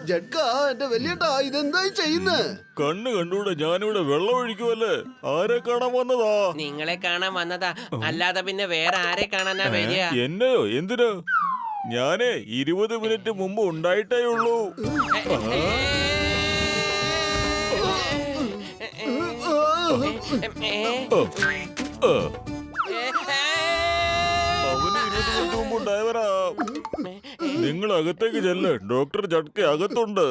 ജഡ്കാ, എന്റെ വലിയേട്ടാ, ഇതെന്തായി ചെയ്യുന്നത്? കണ്ണ് കണ്ടൂടെ, ഞാനിവിടെ വെള്ളം ഒഴിക്കുവല്ലേ. ആരെ കാണാൻ വന്നതാ? നിങ്ങളെ കാണാൻ വന്നതാ, അല്ലാതെ പിന്നെ വേറെ ആരെ കാണാനാ വരിക? എന്നെയോ? എന്തിനു? ഞാനേ 20 മിനിറ്റ് മുമ്പ് ഉണ്ടായിട്ടേ ഉള്ളൂ. അവന് 20 മിനിറ്റ് മുമ്പ് ഉണ്ടായവരാ. നിങ്ങൾ അകത്തേക്ക് ചെല്ല്, ഡോക്ടർ ജഡ്ക അകത്തുണ്ട്.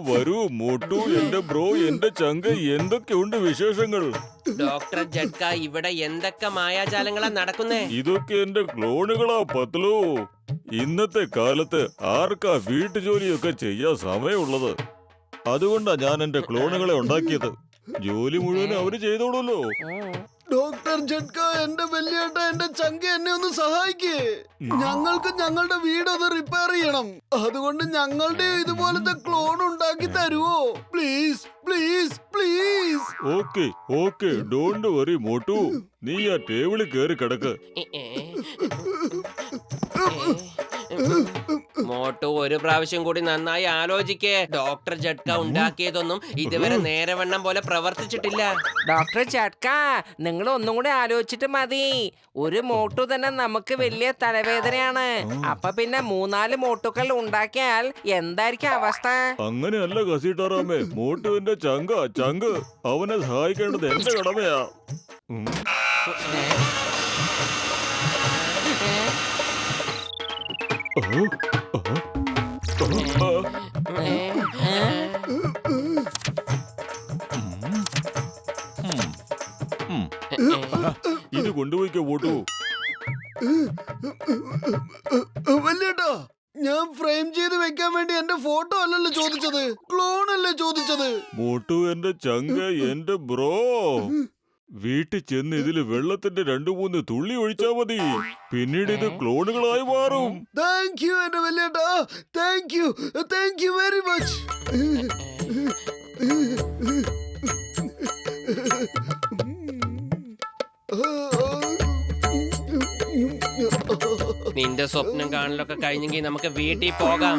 വരൂ മോട്ടു, എന്റെ ബ്രോ, എന്റെ ചങ്ക, എന്തൊക്കെയുണ്ട് വിശേഷങ്ങൾ? ഡോക്ടർ ജഡ്ക, ഇവിടെ എന്തൊക്കെ മായാജാലങ്ങളാ നടക്കുന്നേ? ഇതൊക്കെ എന്റെ ക്ലോണുകളാ പത്ലു. ഇന്നത്തെ കാലത്ത് ആർക്കാ വീട്ടുജോലിയൊക്കെ ചെയ്യാൻ സമയമുള്ളത്? അതുകൊണ്ടാ ഞാൻ എന്റെ ക്ലോണുകളെ ഉണ്ടാക്കിയത്. ജോലി മുഴുവൻ അവര് ചെയ്തോളൂല്ലോ. ഡോക്ടർ ജഡ്ക, എന്റെ വലിയേട്ട, എന്റെ ചങ്ക, എന്നെ ഒന്ന് സഹായിക്കേ. ഞങ്ങൾക്ക് ഞങ്ങളുടെ വീട് ഒന്ന് റിപ്പയർ ചെയ്യണം. അതുകൊണ്ട് ഞങ്ങളുടെ ഇതുപോലത്തെ ക്ലോൺ ഉണ്ടാക്കി തരുവോ? Please please please. Okay okay, don't worry Motu. നീ ആ ടേബിളിൽ കയറി കിടക്ക്. മോട്ടു, ഒരു പ്രാവശ്യം കൂടി നന്നായി ആലോചിക്കേ. ഡോക്ടർ ജഡ്ക ഉണ്ടാക്കിയതൊന്നും ഇതുവരെ നേരവണ്ണം പോലെ പ്രവർത്തിച്ചിട്ടില്ല. ഡോക്ടർ ജഡ്ക, നിങ്ങൾ ഒന്നും കൂടി ആലോചിച്ചിട്ട് മതി. ഒരു മോട്ടു തന്നെ നമുക്ക് വലിയ തലവേദനയാണ്. അപ്പൊ പിന്നെ 3-4 മോട്ടുകൾ ഉണ്ടാക്കിയാൽ എന്തായിരിക്കും അവസ്ഥ? അങ്ങനെയല്ല കസീട്ടാറാമേ, മോട്ടുവിന്റെ ചങ്ക് അവനെ സഹായിക്കേണ്ടത് എന്റെ കടമയാ. ഇത് കൊണ്ടുപോയിക്കോ മോട്ടു. വലിയേട്ടാ, ഞാൻ ഫ്രെയിം ചെയ്ത് വെക്കാൻ വേണ്ടി എന്റെ ഫോട്ടോ അല്ലല്ലോ ചോദിച്ചത്, ക്ലോൺ അല്ലേ ചോദിച്ചത്. മോട്ടു, എന്റെ ചങ്ക, എന്റെ ബ്രോ, വീട്ടിൽ ചെന്ന് ഇതില് വെള്ളത്തിന്റെ 2-3 തുള്ളി ഒഴിച്ചാ മതി. പിന്നീട് ഇത് ക്ലോണുകളായി മാറും. താങ്ക് യു എന്റെ വലിയേട്ടാ, താങ്ക് യു വെരി മച്ച്. നിന്റെ സ്വപ്നം കാണലൊക്കെ കഴിഞ്ഞെങ്കിൽ നമുക്ക് വീട്ടിൽ പോകാം.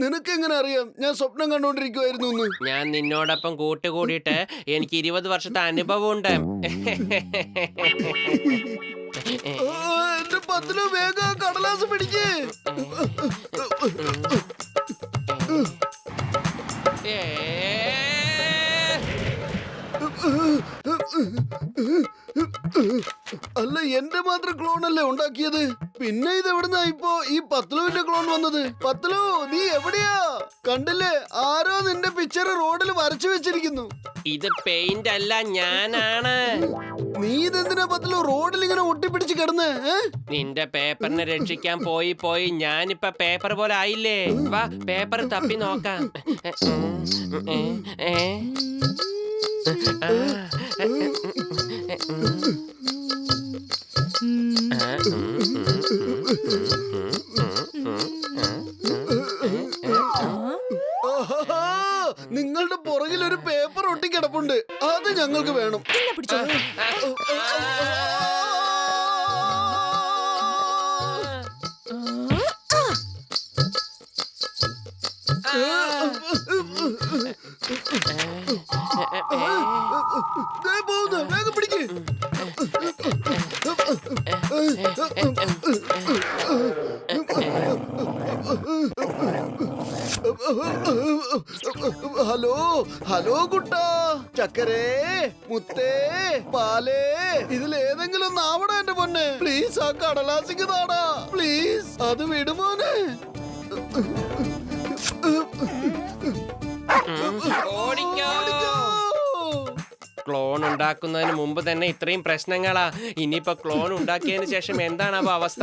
നിനക്ക് എങ്ങനെ അറിയാം ഞാൻ സ്വപ്നം കണ്ടോണ്ടിരിക്കുവായിരുന്നു? ഞാൻ നിന്നോടൊപ്പം കൂട്ടുകൂടിയിട്ട് എനിക്ക് 20 വർഷത്തെ അനുഭവമുണ്ട്. എന്റെ പത്തിലോ വേഗം കടലാസ് പിടിക്ക്. അല്ല, എന്റെ മാത്രം ക്ലോൺ അല്ലേ ഉണ്ടാക്കിയത്? പിന്നെ ഇത് എവിടുന്നാ ഇപ്പോ ഈ പത്ലുവിന്റെ ക്ലോൺ വന്നത്? പത്ലു, നീ എവിടെയാ? കണ്ടില്ലേ, ആരോ നിന്റെ പിക്ചർ റോഡിൽ വരച്ചു വെച്ചിരിക്കുന്നു. ഇത് പെയിന്റ് അല്ല, ഞാനാണ്. നീ ഇതെന്തിനാ പത്ലു റോഡിൽ ഇങ്ങനെ ഒട്ടിപ്പിടിച്ച് കിടന്ന്? നിന്റെ പേപ്പറിനെ രക്ഷിക്കാൻ പോയി ഞാനിപ്പ പേപ്പർ പോലെ ആയില്ലേ. വാ, പേപ്പർ തപ്പി നോക്കാം. നിങ്ങളുടെ പുറകിൽ ഒരു പേപ്പർ ഒട്ടിക്കിടപ്പുണ്ട്, അത് ഞങ്ങൾക്ക് വേണം. വേഗം പിടിക്ക്. ഹലോ കുട്ടാ, ചക്കരേ, മുത്തേ, പാലേ, ഇതിലേതെങ്കിലും ഒന്ന് ആവണം എന്റെ പൊന്നെ. പ്ലീസ് ആ കടലാസിക്ക് താടാ, പ്ലീസ്. അത് വിടുമോനെ. ക്ലോൺ ഉണ്ടാക്കുന്നതിന് മുമ്പ് തന്നെ ഇത്രയും പ്രശ്നങ്ങളാ. ഇനിയിപ്പോ ക്ലോൺ ഉണ്ടാക്കിയതിന് ശേഷം എന്താണ് അപ്പൊ അവസ്ഥ?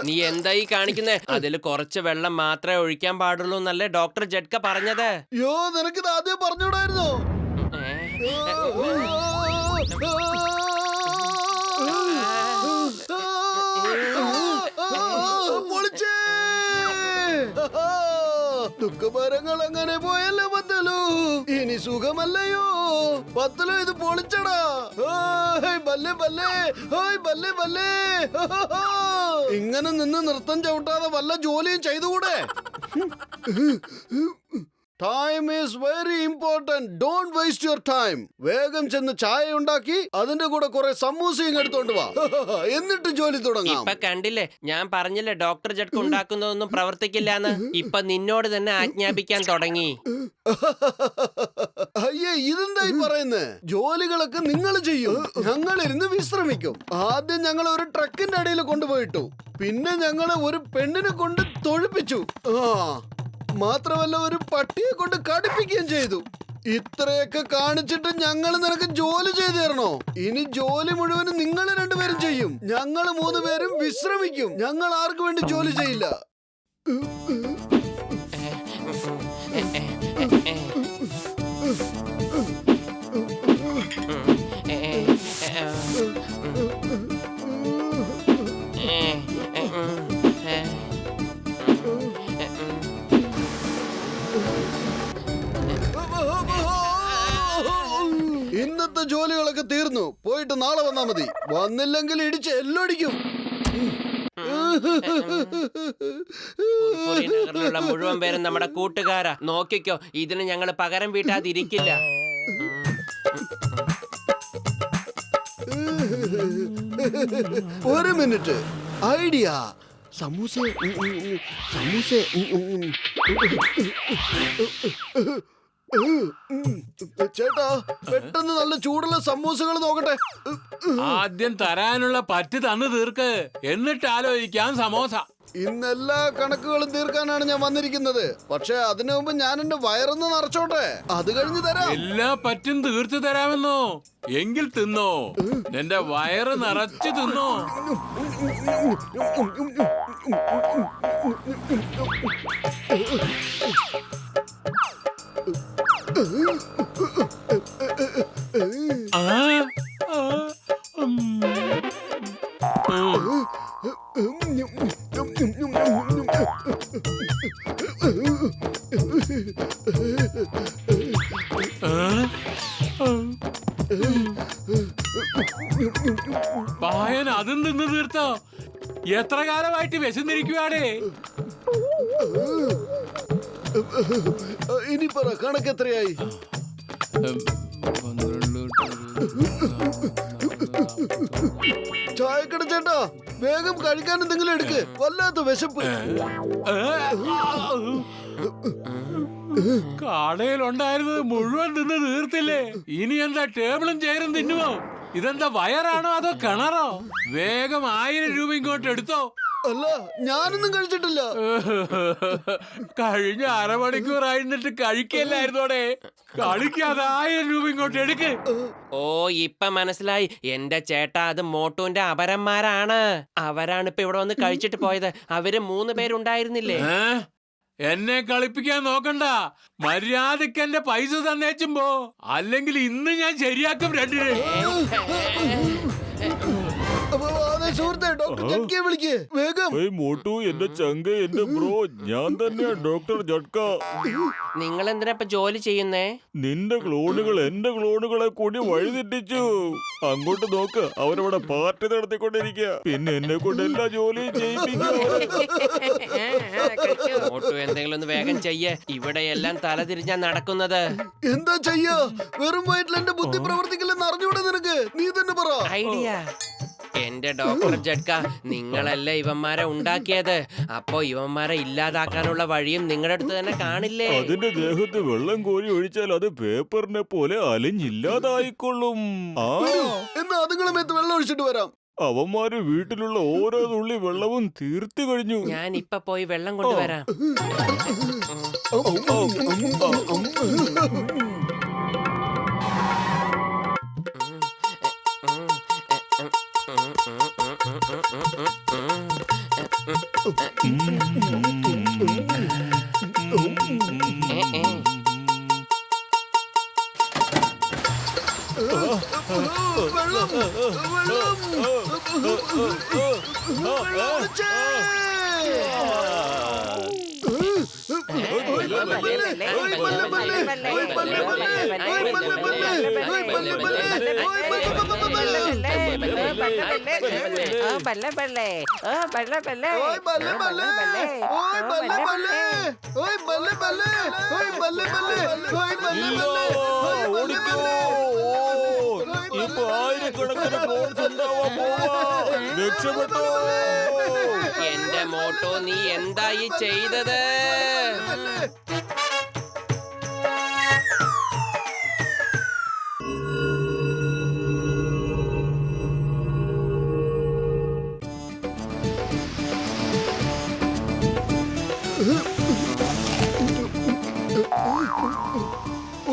നീ എന്തായി കാണിക്കുന്നേ? അതിൽ കുറച്ച് വെള്ളം മാത്രമേ ഒഴിക്കാൻ പാടുള്ളൂ എന്നല്ലേ ഡോക്ടർ ജഡ്ക പറഞ്ഞത്? യോ, നിനക്കിത് ആദ്യം പറഞ്ഞൂടായിരുന്നോ? പൊളിച്ചേ. ദുഃഖഭാരങ്ങൾ അങ്ങനെ പോയല്ലോ പത്തലു. ഇനി സുഖമല്ലയോ പത്തലു? ഇത് പൊളിച്ചടാ. ബല്ലേ ബല്ലേ, ബല്ലേ ബല്ലേ. ഇങ്ങനെ നിന്ന് നൃത്തം ചവിട്ടാതെ വല്ല ജോലിയും ചെയ്തുകൂടെ? Time is very important. Don't waste your time. വേഗം ചെന്ന് ചായ ഉണ്ടാക്കി അതിന്റെ കൂടെ കുറെ സമൂസയും എടുത്തോണ്ട് വാ. എന്നിട്ട് ജോലി തുടങ്ങാം. ഇപ്പൊ കണ്ടില്ലേ, ഞാൻ പറഞ്ഞില്ലേ ഡോക്ടർ ജഡ്ക ഉണ്ടാക്കുന്നതൊന്നും പ്രവർത്തിക്കില്ലാന്ന്. ഇപ്പൊ നിന്നോട് തന്നെ ആജ്ഞാപിക്കാൻ തുടങ്ങി. അയ്യേ, ഇതെന്തായി പറയുന്നേ? ജോലികളൊക്കെ നിങ്ങൾ ചെയ്യും, ഞങ്ങൾ ഇരുന്ന് വിശ്രമിക്കും. ആദ്യം ഞങ്ങൾ ഒരു ട്രക്കിന്റെ അടിയിൽ കൊണ്ടുപോയിട്ടു. പിന്നെ ഞങ്ങളെ ഒരു പെണ്ണിനെ കൊണ്ട് തൊഴിപ്പിച്ചു. മാത്രമല്ല ഒരു പട്ടിയെ കൊണ്ട് കടിപ്പിക്കുകയും ചെയ്തു. ഇത്രയൊക്കെ കാണിച്ചിട്ട് ഞങ്ങൾ നിനക്ക് ജോലി ചെയ്തു തരണോ? ഇനി ജോലി മുഴുവനും നിങ്ങൾ രണ്ടുപേരും ചെയ്യും. ഞങ്ങൾ 3 പേരും വിശ്രമിക്കും. ഞങ്ങൾ ആർക്കു വേണ്ടി ജോലി ചെയ്യില്ല. ഇന്നത്തെ ജോലികളൊക്കെ തീർന്നു. പോയിട്ട് നാളെ വന്നാ മതി. വന്നില്ലെങ്കിൽ ഇടിച്ച് എല്ലൊടിക്കും. നഗറിലുള്ള മുഴുവൻ പേരും നമ്മുടെ കൂട്ടുകാരാ. നോക്കിക്കോ, ഇതിന് ഞങ്ങൾ പകരം വീട്ടാതിരിക്കില്ല. ഒരു മിനിറ്റ്, ഐഡിയ. സമൂസ സമൂസ. ചേട്ടാ, പെട്ടെന്ന് നല്ല ചൂടുള്ള സമൂസകൾ നോക്കട്ടെ. ആദ്യം തരാനുള്ള പറ്റ് തന്നു തീർക്ക്, എന്നിട്ട് ആലോചിക്കാം സമോസ. ഇന്നെല്ലാ കണക്കുകളും തീർക്കാനാണ് ഞാൻ വന്നിരിക്കുന്നത്. പക്ഷെ അതിനു മുമ്പ് ഞാൻ എന്റെ വയറൊന്ന് നിറച്ചോട്ടെ, അത് കഴിഞ്ഞ് തരാം. എല്ലാ പറ്റും തീർത്തു തരാമെന്നോ? എങ്കിൽ തിന്നോ, എന്റെ വയറ് നിറച്ചു തിന്നോ. പായൻ അതും തിന്ന് തീർത്തോ? എത്ര കാലമായിട്ട് വിശന്നിരിക്കുവാടേ? ഇനി പറ, കണക്ക് എത്രയായി? ചായക്കട ചേട്ടാ, വേഗം കഴിക്കാൻ എന്തെങ്കിലും എടുക്ക്. വല്ലാത്ത വിശപ്പ്. കടയിലുണ്ടായിരുന്നത് മുഴുവൻ തിന്ന് തീർത്തില്ലേ? ഇനി എന്താ ടേബിളും ചെയറും തിന്നുവോ? ഇതെന്താ വയറാണോ അതോ കിണറോ? വേഗം 1000 രൂപ ഇങ്ങോട്ട് എടുത്തോ. അല്ല, ഞാനൊന്നും കഴിച്ചിട്ടില്ല. കഴിഞ്ഞ അരമണിക്കൂറായിരുന്നിട്ട് കഴിക്കല്ലായിരുന്നോടെ. കളിക്കാതെ 1000 രൂപ ഇങ്ങോട്ട് എടുക്ക്. ഓ, ഇപ്പൊ മനസ്സിലായി. എന്റെ ചേട്ടാ, അത് മോട്ടുവിന്റെ അപരന്മാരാണ്. അവരാണ് ഇപ്പൊ ഇവിടെ വന്ന് കഴിച്ചിട്ട് പോയത്. അവര് 3 പേരുണ്ടായിരുന്നില്ലേ? എന്നെ കളിപ്പിക്കാൻ നോക്കണ്ട. മര്യാദക്ക് എന്റെ പൈസ തന്നേച്ചുമ്പോ, അല്ലെങ്കിൽ ഇന്ന് ഞാൻ ശരിയാക്കും രണ്ടിനെ. സുഹൃത്തെ, ഡോക്ടർ ജഡ്കയെ വിളിക്ക് വേഗം. മോട്ടു, എന്റെ ചങ്ക, എന്റെ ബ്രോ, ഞാൻ തന്നെയാ ഡോക്ടർ ജഡ്ക. നിങ്ങൾ എന്തിനാ ഇപ്പൊ ജോലി ചെയ്യുന്നേ? നിന്റെ ക്ലോണുകൾ എന്റെ ക്ലോണുകളെ കൂടി വഴിതെറ്റിച്ചു. അങ്ങോട്ട് നോക്ക്, അവരവിടെ പാർട്ടി നടത്തിക്കൊണ്ടിരിക്കുക. പിന്നെ എന്നെ കൊണ്ട് എല്ലാ ജോലിയും ചെയ്യിപ്പിക്കും. മോട്ടു, എന്തെങ്കിലും ഒന്ന് വേഗം ചെയ്യേ. ഇവിടെ എല്ലാം തലതിരിഞ്ഞാ നടക്കുന്നത്. എന്താ ചെയ്യാ? വെറും വയറ്റിൽ എന്റെ ബുദ്ധി പ്രവർത്തിക്കില്ലെന്ന് അറിഞ്ഞൂടെ നിനക്ക്? നീ തന്നെ പറ. ഐഡിയ. എന്റെ ഡോക്ടർ ജഡ്ക, നിങ്ങളല്ലേ ഇവന്മാരെ ഉണ്ടാക്കിയത്. അപ്പൊ ഇവന്മാരെ ഇല്ലാതാക്കാനുള്ള വഴിയും നിങ്ങളുടെ അടുത്ത് തന്നെ കാണില്ലേ? അതിന്റെ ദേഹത്ത് വെള്ളം കോരി ഒഴിച്ചാൽ അത് പേപ്പറിനെ പോലെ അലിഞ്ഞില്ലാതായിക്കൊള്ളും. എന്നാ അതുങ്ങളെ മേത്ത് വെള്ളം ഒഴിച്ചിട്ട് വരാം. അവന്മാര് വീട്ടിലുള്ള ഓരോ തുള്ളി വെള്ളവും തീർത്തു കഴിഞ്ഞു. ഞാൻ ഇപ്പൊ പോയി വെള്ളം കൊണ്ടുവരാം. ഇപ്പൊ ആയിരക്കണക്കിന് ക്ലോൺസ് ഉണ്ടാവാൻ പോവാ. രക്ഷപ്പെട്ടോ. എന്റെ മോട്ടോ, നീ എന്തായി ചെയ്തത്?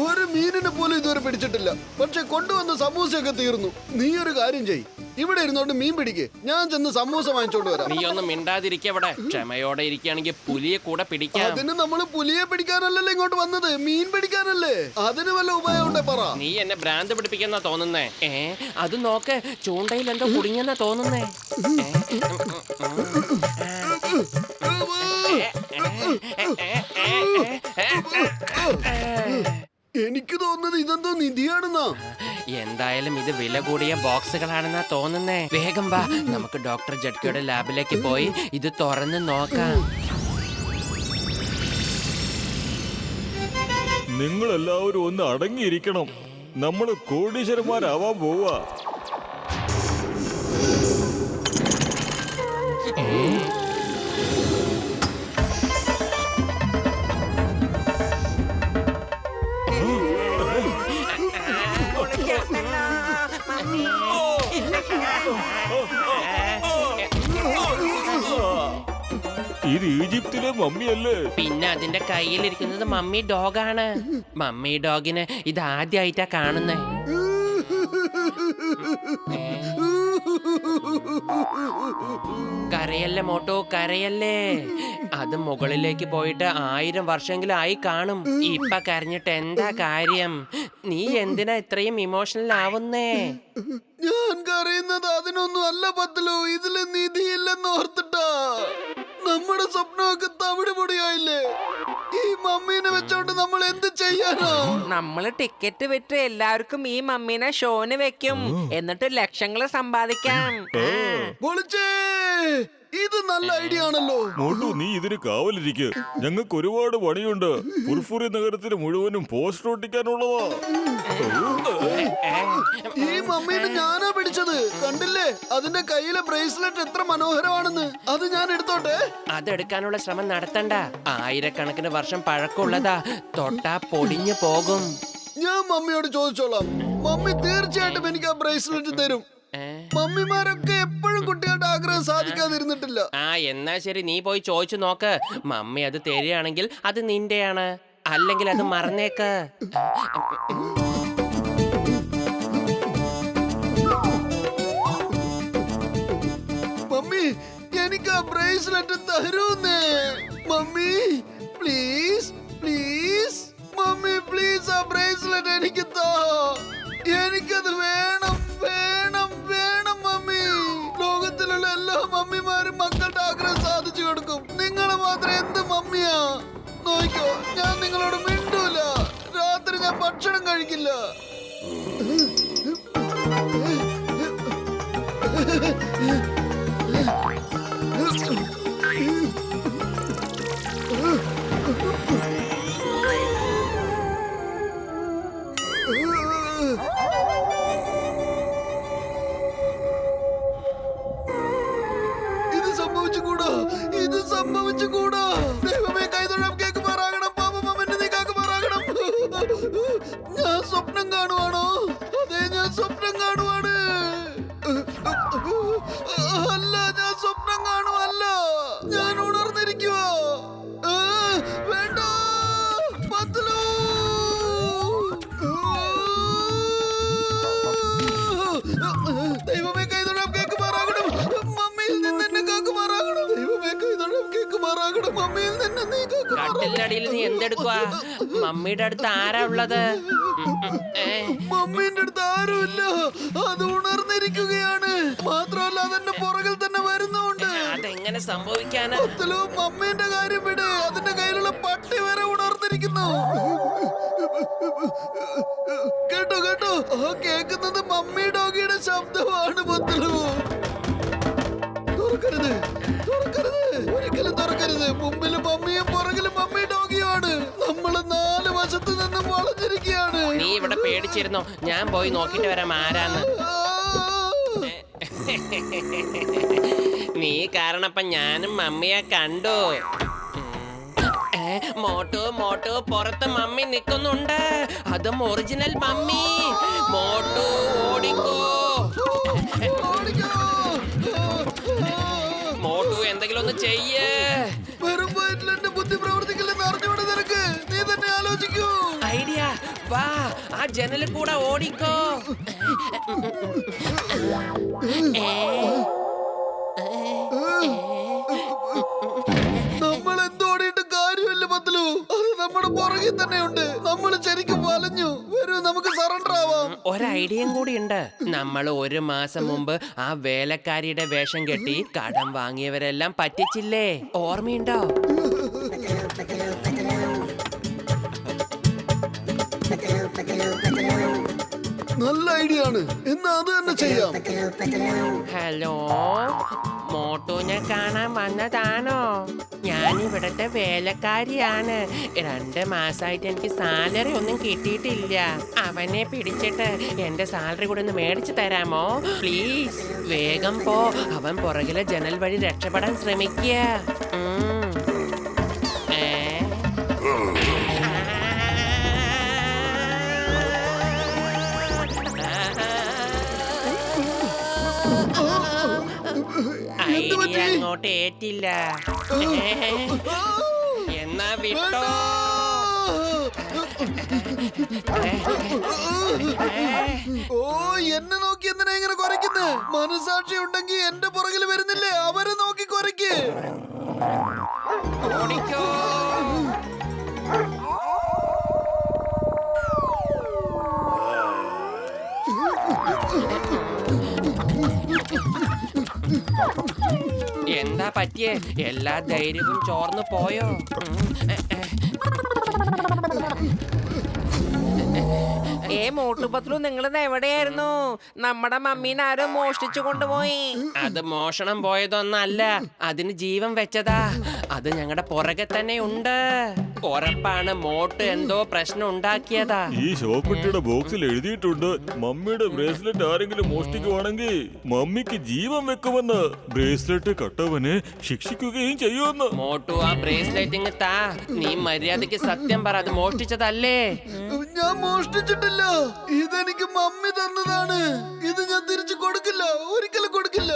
ഒരു മീനിനെ പോലും ഇതുവരെ പിടിച്ചിട്ടില്ല. പക്ഷെ കൊണ്ടുവന്ന സമൂസയൊക്കെ തീർന്നു. നീ ഒരു കാര്യം ചെയ്, ഇവിടെ ഇരുന്നോണ്ട് മീൻ പിടിക്ക്, ഞാൻ ചെന്ന് സമൂസ വാങ്ങിച്ചോണ്ട് വരാം. നീ ഒന്നും മിണ്ടാതിരിക്കവിടെ. ക്ഷമയോടെ ഇരിക്കുകയാണെങ്കിൽ പുലിയെ കൂടെ പിടിക്കാം. അതിന് നമ്മള് പുലിയെ പിടിക്കാനല്ലല്ലോ ഇങ്ങോട്ട് വന്നത്, മീൻ പിടിക്കാനല്ലേ. അതിന് വല്ല ഉപായം ഉണ്ടേ പറ. നീ എന്നെ ഭ്രാന്ത് പിടിപ്പിക്കുന്ന തോന്നുന്നേ. അത് നോക്ക്, ചൂണ്ടയിൽ എന്തോ കുടുങ്ങിയെന്നാ തോന്നുന്നേ. എനിക്ക് തോന്നുന്നത് ഇതെന്തോ നിധിയാണെന്നാ. എന്തായാലും ഇത് വില കൂടിയ ബോക്സുകളാണെന്നാ തോന്നുന്നേ. വേഗം വാ, നമുക്ക് ഡോക്ടർ ജഡ്കയുടെ ലാബിലേക്ക് പോയി ഇത് തുറന്ന് നോക്കാം. നിങ്ങൾ എല്ലാവരും ഒന്ന് അടങ്ങിയിരിക്കണം. നമ്മള് കോടീശ്വരന്മാരാവാൻ പോവാ. ഇത് ഈജിപ്തിലെ മമ്മിയല്ലേ? പിന്നെ അതിന്റെ കയ്യിലിരിക്കുന്നത് മമ്മി ഡോഗാണ്. മമ്മി ഡോഗിന് ഇത് ആദ്യമായിട്ടാ കാണുന്നേ. കരയല്ലേ മോട്ടോ, കരയല്ലേ. അത് മുകളിലേക്ക് പോയിട്ട് 1000 വർഷമെങ്കിലും ആയി കാണും. ഇപ്പൊ കരഞ്ഞിട്ട് എന്താ കാര്യം? നീ എന്തിനാ ഇത്രയും ഇമോഷണൽ ആവുന്നേ? ഞാൻ കരയുന്നത് അതിനൊന്നും അല്ല പത്തലു, ഇതില് നിധിയില്ലെന്ന് ഓർത്തിട്ടാ. നമ്മുടെ സ്വപ്നമൊക്കെ തവിട് പൊടിയായില്ലേ. ഈ മമ്മീനെ വെച്ചോണ്ട് നമ്മൾ എന്ത് ചെയ്യാനാ? നമ്മള് ടിക്കറ്റ് വിറ്റ് എല്ലാവർക്കും ഈ മമ്മീനെ ഷോന് വെക്കും, എന്നിട്ട് ലക്ഷങ്ങള് സമ്പാദിക്കാം. പൊളിച്ചേ, ഇത് നല്ല ഐഡിയ ആണല്ലോ. മോട്ടു, നീ ഇതിന് കാവലിരിക്ക്. ഞങ്ങൾക്ക് ഒരുപാട് പണിയുണ്ട്. ഫുർഫുറി നഗരത്തിന് മുഴുവനും പോസ്റ്റർ ഒട്ടിക്കാനുള്ളതാ. ഈ മമ്മീനെ ഞാനാ പിടിച്ചത്, കണ്ടില്ലേ? അതിന്റെ കയ്യിലെ ബ്രേസ്ലെറ്റ് എത്ര മനോഹരമാണെന്ന്. അത് ഞാൻ എടുത്തോട്ടെ? അതെടുക്കാനുള്ള ശ്രമം നടത്തണ്ട. 1000 വർഷം പഴക്കമുള്ളതാ. തൊട്ടാ പൊടിഞ്ഞു പോകും. ഞാൻ മമ്മിയോട് ചോദിച്ചോളാം. മമ്മി തീർച്ചയായിട്ടും എനിക്ക് ആ ബ്രേസ്ലെറ്റ് തരും. മമ്മിമാരൊക്കെ എപ്പോഴും കുട്ടികളുടെ ആഗ്രഹം സാധിക്കാതിരുന്നിട്ടില്ല. എന്നാ ശരി, നീ പോയി ചോദിച്ചു നോക്ക്. മമ്മി അത് തരികയാണെങ്കിൽ അത് നിന്റെയാണ്, അല്ലെങ്കിൽ അത് മറന്നേക്ക്. മമ്മി, എനിക്ക് ആ ബ്രേസ്ലെറ്റ് തരൂന്നേ. Mummy please please, mummy please, ആ ബ്രേസ്ലെറ്റ് എനിക്ക് താ. എനിക്കത് വേണം വേണം വേണം മമ്മി. ലോകത്തിലുള്ള എല്ലാ മമ്മിമാരും മക്കളുടെ ആഗ്രഹം സാധിച്ചു കൊടുക്കും. നിങ്ങൾ മാത്രം എന്ത് മമ്മിയാ? നോക്കോ, ഞാൻ നിങ്ങളോട് മിണ്ടൂല. രാത്രി ഞാൻ ഭക്ഷണം കഴിക്കില്ല. ഇത് സംഭവിച്ചുകൂടാ, ഇത് സംഭവിച്ചുകൂടാ. ദൈവമേ, കൈതൊഴാം, കേൾക്കുമാറാകണം. പാപമെന്നെ നീ കാക്കുമാറാകണം. ഞാൻ സ്വപ്നം കാണുവാണോ? അതെ, ഞാൻ സ്വപ്നം കാണുവാണ്. അല്ല, ഞാൻ സ്വപ്നം കാണുവല്ല, ഞാൻ ഉണർന്നിരിക്കുക. വേണ്ട പത്തലു. ദൈവമേ, കൈതൊഴാം, കേൾക്കുമാറാകണം. മമ്മിയിൽ നിന്ന് എന്നെ കാക്കുമാറാകണം. ദൈവമേ, കൈതൊഴാം, കേൾക്കുമാറാകണം. മമ്മിയിൽ നിന്ന് നീ കട്ടിലടിയിൽ നീ എന്തെടുക്കുവാ? മമ്മിയുടെ അടുത്ത് ആരാ ഉള്ളത്? മമ്മീന്റെ അടുത്ത് ആരുമില്ല, അത് ഉണർന്നിരിക്കുകയാണ്. മാത്രമല്ല അതെന്റെ പുറകിൽ തന്നെ വരുന്നുണ്ട്. അതെങ്ങനെ സംഭവിക്കാന്? മമ്മീന്റെ കാര്യം വിട്, അതിന്റെ കയ്യിലുള്ള പട്ടി വരെ ഉണർന്നിരിക്കുന്നു. സംസാരിക്കുന്നു. കേട്ടോ കേട്ടോ, ആ കേൾക്കുന്നത് മമ്മി ഡോഗിയുടെ ശബ്ദമാണ് പത്തലു. തുറക്കരുത്, തുറക്കരുത്, ഒരിക്കലും തുറക്കരുത്. മുമ്പില് മമ്മിയും പുറകില് മമ്മി ഡോഗിയാണ്. നമ്മള് 4 വശത്ത് നിന്നും വളഞ്ഞിരിക്കുകയാണ്. നീ ഇവിടെ പേടിച്ചിരുന്നോ? ഞാൻ പോയി നോക്കിട്ട് വരാം ആരാന്ന്. നീ കാരണപ്പം ഞാനും മമ്മിയെ കണ്ടു. മോട്ടു മോട്ടു, പുറത്ത് മമ്മി നിൽക്കുന്നുണ്ട്. അതും ഒറിജിനൽ മമ്മി. മോട്ടു ഓടിക്കോ. മോട്ടു എന്തെങ്കിലും ഒന്ന് ചെയ്യേ. വെറും വയറ്റിൽ എന്റെ ബുദ്ധി പ്രവർത്തിക്കില്ലെന്ന് അറിഞ്ഞുകൊണ്ട് നിനക്ക്. നീ തന്നെ ആലോചിക്കൂ. ഐഡിയ, വാ ആ ജനലിൽ കൂടെ ഓടിക്കോ. നമ്മൾ എന്തോടിയിട്ട് കാര്യമില്ല പത്തലു. അത് നമ്മുടെ പുറകിൽ തന്നെയുണ്ട്. നമ്മൾ ശരിക്കും വലഞ്ഞു. വരൂ, നമുക്ക് സറണ്ടർ ആവാം. ഒരൈഡിയയും കൂടി ഉണ്ട്. നമ്മൾ 1 മാസം മുമ്പ് ആ വേലക്കാരിയുടെ വേഷം കെട്ടി കടം വാങ്ങിയവരെല്ലാം പറ്റിച്ചില്ലേ? ഓർമ്മയുണ്ടോ? നല്ല ഐഡിയ ആണ്. എന്നാ അത് തന്നെ ചെയ്യാം. ഹലോ, മോട്ടോനെ കാണാൻ വന്നതാണോ? ഞാൻ ഇവിടത്തെ വേലക്കാരിയാണ്. 2 മാസമായിട്ട് എനിക്ക് സാലറി ഒന്നും കിട്ടിയിട്ടില്ല. അവനെ പിടിച്ചിട്ട് എന്റെ സാലറി കൂടെ ഒന്ന് മേടിച്ചു തരാമോ പ്ലീസ്? വേഗം പോ. അവൻ പുറകിലെ ജനൽ വഴി രക്ഷപ്പെടാൻ ശ്രമിക്കുക. ഐഡിയ അങ്ങോട്ട് ഏറ്റില്ല. എന്നാ വിട്ടോ. ഓ, എന്നെ നോക്കി എന്തിനാ ഇങ്ങനെ കുറയ്ക്കുന്നത്? മനസാക്ഷി ഉണ്ടെങ്കിൽ എന്റെ പുറകിൽ വരുന്നില്ലേ? അവരെ നോക്കി കുറയ്ക്ക്. ഓടിക്കോ. എന്താ പറ്റിയേ? എല്ലാ ധൈര്യവും ചോർന്നു പോയോ? മോട്ടുപത്ലു, നിങ്ങളിത് എവിടെയായിരുന്നു? നമ്മുടെ മമ്മീനെ ആരോ മോഷ്ടിച്ചു കൊണ്ടുപോയി. അത് മോഷണം പോയതൊന്നല്ല, അതിന് ജീവൻ വെച്ചതാ. അത് ഞങ്ങളുടെ പുറകെ തന്നെ ഉണ്ട്. ഉറപ്പാണ് മോട്ട് എന്തോ പ്രശ്നം ഉണ്ടാക്കിയതാ. ഈ ശവപ്പെട്ടിയുടെ ബോക്സിൽ എഴുതിയിട്ടുണ്ട്, മമ്മിയുടെ ബ്രേസ്ലെറ്റ് ആരെങ്കിലും മോഷ്ടിക്കുവാണെങ്കിൽ മമ്മിക്ക് ജീവൻ വെക്കുമെന്ന്. ബ്രേസ്ലെറ്റ് കട്ടവനെ ശിക്ഷിക്കുകയും ചെയ്യുമെന്ന്. മോട്ടു, ആ ബ്രേസ്ലെറ്റിങ് താ. നീ മര്യാദക്ക് സത്യം പറ, അത് മോഷ്ടിച്ചതല്ലേ? ഞാൻ മോഷ്ടിച്ചിട്ടില്ല. ഇതെനിക്ക് മമ്മി തന്നതാണ്. ഇത് ഞാൻ തിരിച്ചു കൊടുക്കില്ല, ഒരിക്കലും കൊടുക്കില്ല.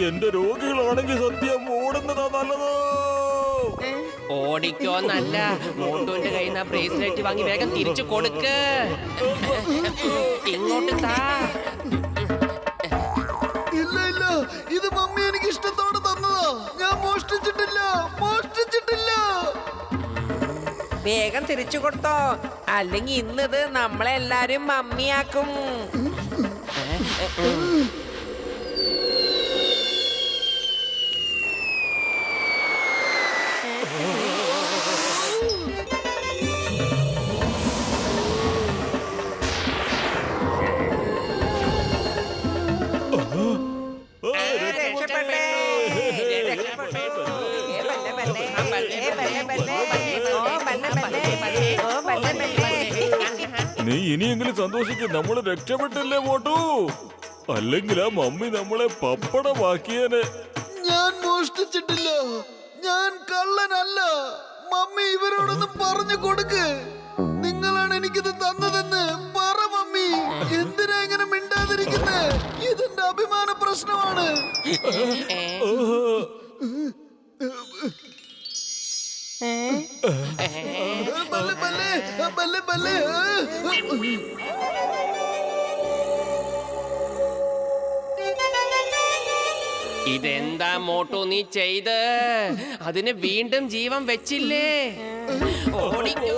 എന്റെ രോഗികളാണെങ്കിൽ സത്യം ഓടുന്നതാ നല്ലത്. ഓടിക്കോന്നല്ല, മോട്ടുവിന്റെ കയ്യിൽ നിന്ന് ബ്രേസ്ലെറ്റ് വാങ്ങി വേഗം തിരിച്ചു കൊടുക്ക്. ഇങ്ങോട്ട് താ. ഇല്ല ഇല്ല, ഇത് മമ്മി എനിക്ക് ഇഷ്ടത്തോടെ തന്നതാ. ഞാൻ മോഷ്ടിച്ചിട്ടില്ല, മോഷ്ടിച്ചിട്ടില്ല. വേഗം തിരിച്ചു കൊടുത്തോ, അല്ലെങ്കിൽ ഇന്നത് നമ്മളെല്ലാരും മമ്മിയാക്കും. നീ ഇനിയെങ്കിലും സന്തോഷിക്കും, നമ്മള് രക്ഷപ്പെട്ടില്ലേ മോട്ടു? അല്ലെങ്കിൽ ആ മമ്മി നമ്മളെ പപ്പടമാക്കിയേനെ. ഞാൻ മോഷ്ടിച്ചിട്ടില്ല, ഞാൻ കള്ളനല്ല. മമ്മി ഇവരോടൊന്ന് പറഞ്ഞു കൊടുക്ക്. നിങ്ങളാണ് എനിക്കിത് തന്നതെന്ന് പറ മമ്മി. എന്തിനാ ഇങ്ങനെ മിണ്ടാതിരിക്കുന്നേ? ഇതെന്റെ അഭിമാന പ്രശ്നമാണ്. ബല്ലെ, ബല്ലെ, ബല്ലെ, ബല്ലെ. ഇതെന്താ മോട്ടു നീ ചെയ്ത്? അതിന് വീണ്ടും ജീവൻ വെച്ചില്ലേ? ഓടിക്കോ.